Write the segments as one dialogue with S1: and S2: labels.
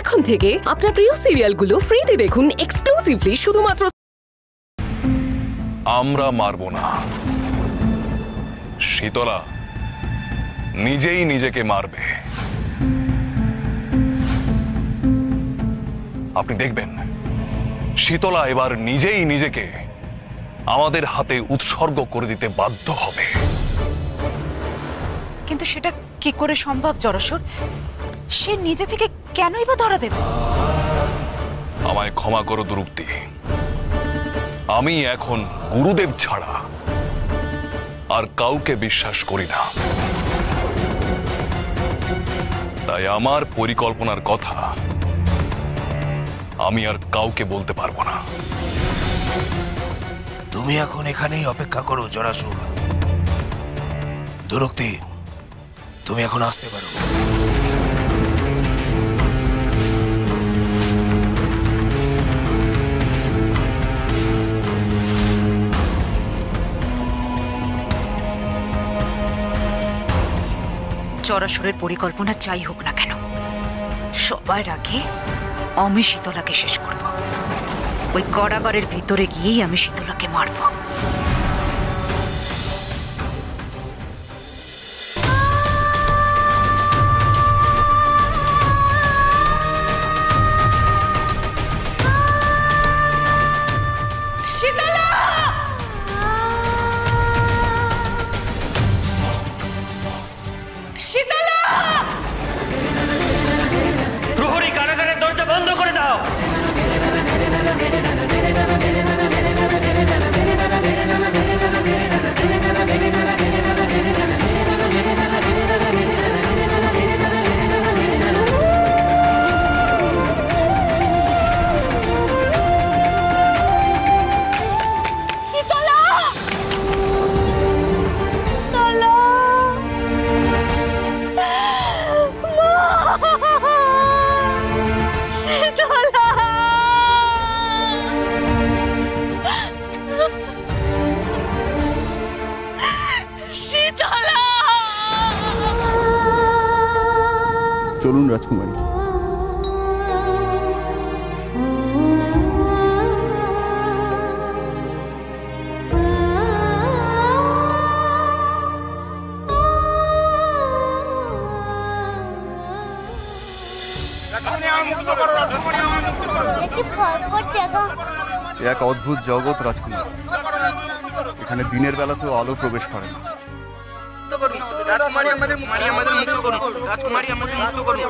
S1: এখন থেকে আপনার প্রিয় সিরিয়ালগুলো ফ্রিতে দেখুন এক্সক্লুসিভলি শুধুমাত্র।
S2: আমরা মারব না, শীতলা নিজেই নিজেকে মারবে। আপনি দেখবেন শীতলা এবার নিজেই নিজেকে আমাদের হাতে উৎসর্গ করে দিতে বাধ্য হবে।
S3: কিন্তু সেটা কি করে সম্ভব জরাসুর? সে নিজে থেকে কেনই বা ধরা দেবে?
S2: আমায় ক্ষমা করো দুরুক্তি, আমি এখন গুরুদেব ছাড়া আর কাউকে বিশ্বাস করি না। তাই আমার পরিকল্পনার কথা আমি আর কাউকে বলতে পারবো না।
S4: তুমি এখন এখানেই অপেক্ষা করো জরাসুর। দুরুক্তি, তুমি এখন আসতে পারো।
S3: জরাসুরের পরিকল্পনা যাই হোক না কেন, সবার আগে আমি শীতলাকে শেষ করব। ওই কারাগারের ভিতরে গিয়েই আমি শীতলাকে মারব।
S5: প্রহরী, কারাগারের দরজা বন্ধ করে দাও।
S6: চলুন রাজকুমারী। এক অদ্ভুত জগৎ রাজকুমার। এখানে দিনের বেলাতেও আলো প্রবেশ করে না।
S7: রাজকুমারী আমাদের মুক্ত করুন। রাজকুমারী আমাদের মুক্ত করুন।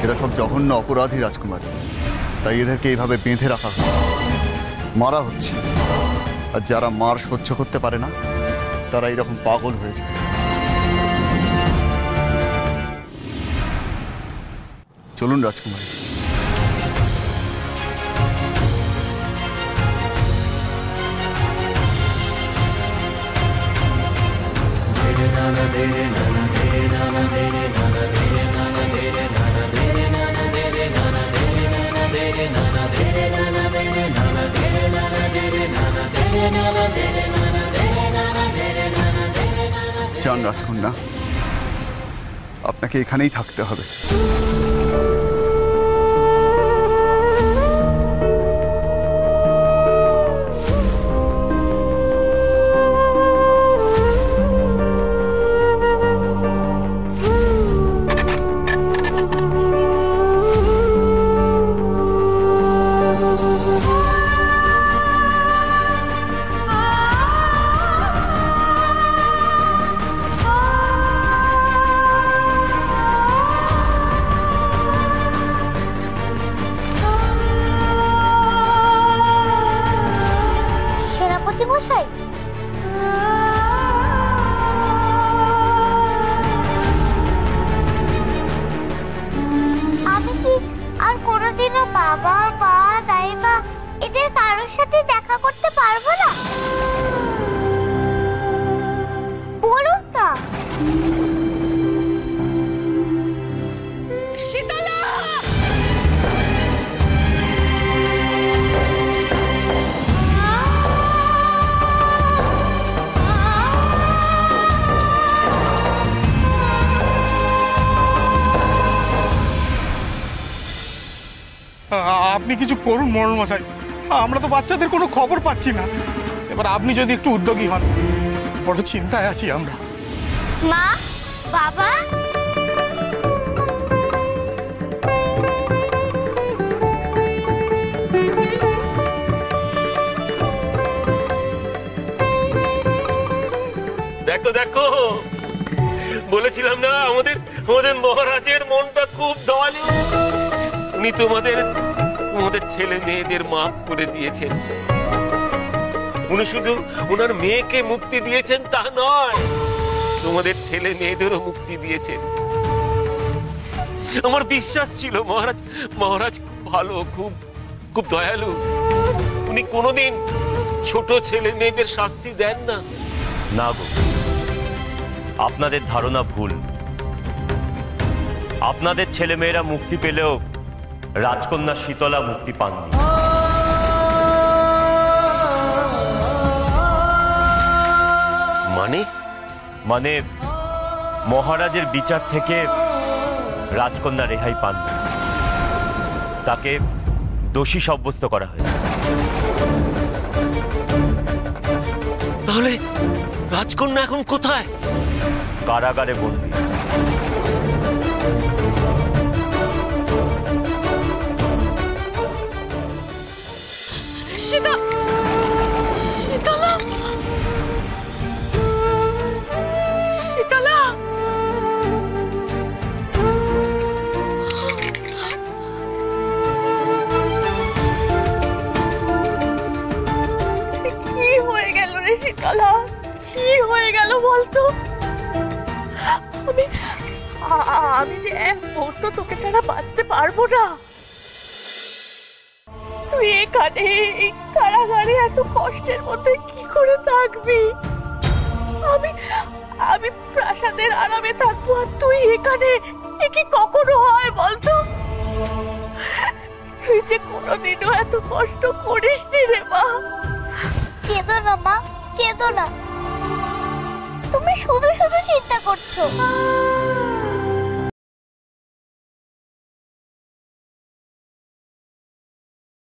S6: এরা সব জঘন্য অপরাধী রাজকুমারী, তাই এদেরকে এইভাবে বেঁধে রাখা হচ্ছে, মারা হচ্ছে। আর যারা মার সহ্য করতে পারে না তারা এরকম পাগল হয়ে যায়। চলুন রাজকুমারী। যান রাজকন্যা, আপনাকে এখানেই থাকতে হবে।
S8: আপনি কিছু করুন মোড়ল মশাই, আমরা তো বাচ্চাদের কোনো খবর পাচ্ছি না। এবার আপনি যদি একটু উদ্যোগী হন, বড় চিন্তায় আছি আমরা।
S9: মা, বাবা,
S5: দেখো দেখো, বলেছিলাম না আমাদের আমাদের মহারাজের মনটা খুব দয়ালু। উনি তোমাদের ছেলে মেয়েদের মাফ করে দিয়েছেন। উনি শুধু ওনার মেয়েকে মুক্তি দিয়েছেন তা নয়, তোমাদের ছেলে মেয়েদেরও মুক্তি দিয়েছেন। আমার বিশ্বাস ছিল মহারাজ খুব ভালো, খুব দয়ালু। উনি কোনোদিন ছোট ছেলে মেয়েদের শাস্তি দেন না।
S10: না গো, আপনাদের ধারণা ভুল। আপনাদের ছেলেমেয়েরা মুক্তি পেলেও রাজকন্যা শীতলা মুক্তি পাননি। মানে মহারাজের বিচার থেকে রাজকন্যা রেহাই পাননি, তাকে দোষী সাব্যস্ত করা হয়েছে।
S5: তাহলে রাজকন্যা এখন কোথায়?
S10: কারাগারে বন্দী।
S1: শীতলা, শীতলা, শীতলা, কি হয়ে গেল রে শীতলা? কি হয়ে গেল বলতো? আমি যে এক মুহূর্ত তোকে ছাড়া বাঁচতে পারবো না। তুই এখানে এই কারাগারে এত কষ্টের মধ্যে কি করে থাকবি? আমি প্রাসাদের আরামে থাকবো আর তুই এখানে, এ কি কখনো হয় বলতো? তুই যে কোনোদিনও এত কষ্ট করিসনি রে মা।
S9: কেঁদো না মা, কেঁদো না। তুমি শুধু শুধু চিন্তা করছো।